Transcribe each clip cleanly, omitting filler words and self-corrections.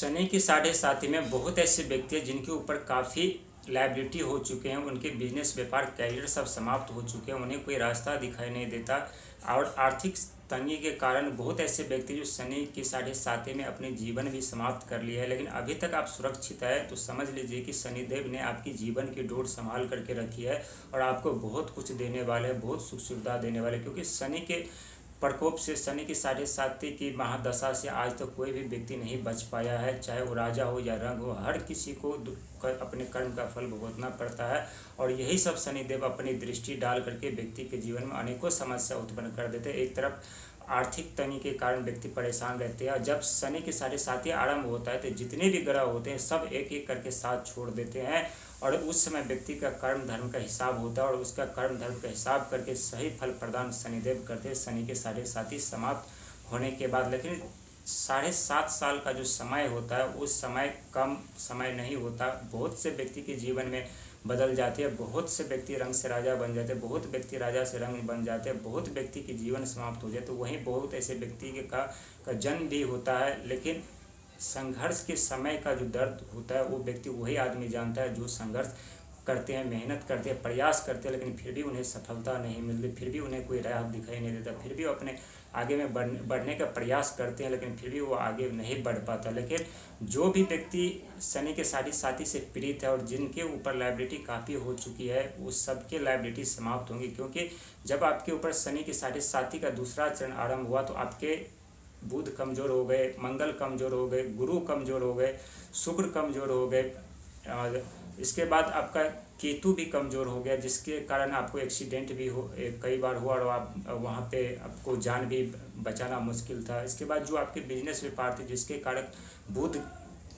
शनि की साढ़े साथी में बहुत ऐसे व्यक्ति हैं जिनके ऊपर काफ़ी लायबिलिटी हो चुके हैं। उनके बिजनेस, व्यापार, कैरियर सब समाप्त हो चुके हैं। उन्हें कोई रास्ता दिखाई नहीं देता और आर्थिक तंगी के कारण बहुत ऐसे व्यक्ति जो शनि की साढ़े साथी में अपने जीवन भी समाप्त कर लिया है, लेकिन अभी तक आप सुरक्षित है। तो समझ लीजिए कि शनिदेव ने आपकी जीवन की डोर संभाल करके रखी है और आपको बहुत कुछ देने वाले हैं, बहुत सुख सुविधा देने वाले, क्योंकि शनि के प्रकोप से, शनि की साढ़े साथी की महादशा से आज तक कोई भी व्यक्ति नहीं बच पाया है। चाहे वो राजा हो या रंग हो, हर किसी को अपने कर्म का फल भुगतना पड़ता है। और यही सब शनिदेव अपनी दृष्टि डाल करके व्यक्ति के जीवन में अनेकों समस्या उत्पन्न कर देते हैं। एक तरफ आर्थिक तंगी के कारण व्यक्ति परेशान रहते हैं। जब शनि के साढ़े साथी आरंभ होता है तो जितने भी ग्रह होते हैं सब एक एक करके साथ छोड़ देते हैं और उस समय व्यक्ति का कर्म धर्म का हिसाब होता है और उसका कर्म धर्म का हिसाब करके सही फल प्रदान शनिदेव करते हैं शनि के साढ़े साथी समाप्त होने के बाद। लेकिन 7.5 साल का जो समय होता है उस समय कम समय नहीं होता। बहुत से व्यक्ति के जीवन में बदल जाती है। बहुत से व्यक्ति रंग से राजा बन जाते हैं, बहुत व्यक्ति राजा से रंग बन जाते हैं, बहुत व्यक्ति की जीवन समाप्त हो जाए। तो वहीं बहुत ऐसे व्यक्ति का जन्म भी होता है। लेकिन संघर्ष के समय का जो दर्द होता है वो व्यक्ति वही आदमी जानता है जो संघर्ष करते हैं, मेहनत करते हैं, प्रयास करते हैं, लेकिन फिर भी उन्हें सफलता नहीं मिलती, फिर भी उन्हें कोई राह दिखाई नहीं देता, फिर भी अपने आगे में बढ़ने का प्रयास करते हैं, लेकिन फिर भी वो आगे नहीं बढ़ पाता। लेकिन जो भी व्यक्ति शनि के साढ़े साथी से पीड़ित है और जिनके ऊपर लायबिलिटी काफ़ी हो चुकी है, उस सबके लायबिलिटी समाप्त होंगी। क्योंकि जब आपके ऊपर शनि के साढ़े साथी का दूसरा चरण आरंभ हुआ तो आपके बुध कमज़ोर हो गए, मंगल कमज़ोर हो गए, गुरु कमज़ोर हो गए, शुक्र कमज़ोर हो गए, और इसके बाद आपका केतु भी कमज़ोर हो गया, जिसके कारण आपको एक्सीडेंट भी कई बार हुआ और आप वहाँ पे आपको जान भी बचाना मुश्किल था। इसके बाद जो आपके बिजनेस व्यापार थे जिसके कारक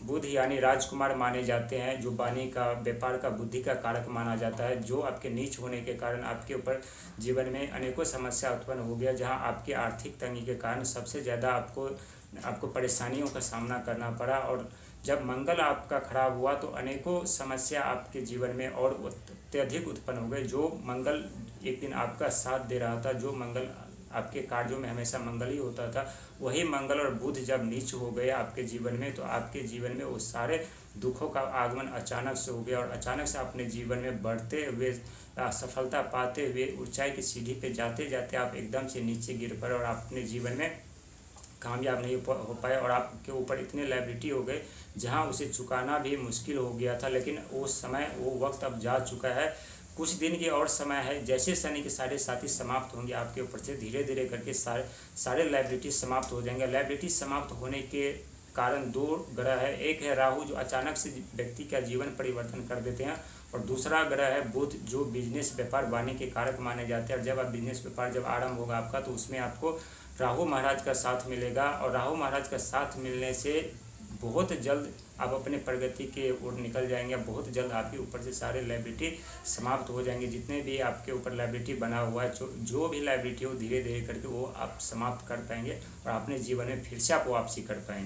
बुध यानी राजकुमार माने जाते हैं, जो वाणी का, व्यापार का, बुद्धि का कारक माना जाता है, जो आपके नीच होने के कारण आपके ऊपर जीवन में अनेकों समस्या उत्पन्न हो गया। जहां आपकी आर्थिक तंगी के कारण सबसे ज़्यादा आपको परेशानियों का सामना करना पड़ा। और जब मंगल आपका खराब हुआ तो अनेकों समस्या आपके जीवन में और अत्यधिक उत्पन्न हो गए। जो मंगल एक दिन आपका साथ दे रहा था, जो मंगल आपके कार्यों में हमेशा मंगल ही होता था, वही मंगल और बुध जब नीच हो गए आपके जीवन में तो आपके जीवन में वो सारे दुखों का आगमन अचानक से हो गया और अचानक से अपने जीवन में बढ़ते हुए, सफलता पाते हुए, ऊंचाई की सीढ़ी पे जाते जाते आप एकदम से नीचे गिर पड़े और अपने जीवन में कामयाब नहीं हो पाए और आपके ऊपर इतने लायबिलिटी हो गए जहां उसे चुकाना भी मुश्किल हो गया था। लेकिन उस समय वो वक्त अब जा चुका है। कुछ दिन की और समय है। जैसे शनि के साढ़े साथी समाप्त होंगे आपके ऊपर से धीरे धीरे करके सारे लायबिलिटी समाप्त हो जाएंगे। लायबिलिटी समाप्त होने के कारण दो ग्रह है। एक है राहु जो अचानक से व्यक्ति का जीवन परिवर्तन कर देते हैं और दूसरा ग्रह है बुध जो बिजनेस, व्यापार, वाणी के कारक माने जाते हैं। और जब आप बिजनेस व्यापार जब आरंभ होगा आपका तो उसमें आपको राहु महाराज का साथ मिलेगा और राहु महाराज का साथ मिलने से बहुत जल्द आप अपने प्रगति के ओर निकल जाएंगे। बहुत जल्द आपके ऊपर से सारे लायबिलिटी समाप्त हो जाएंगे। जितने भी आपके ऊपर लायबिलिटी बना हुआ है, जो भी लायबिलिटी हो धीरे धीरे करके वो आप समाप्त कर पाएंगे और अपने जीवन में फिर से आप वापसी कर पाएंगे।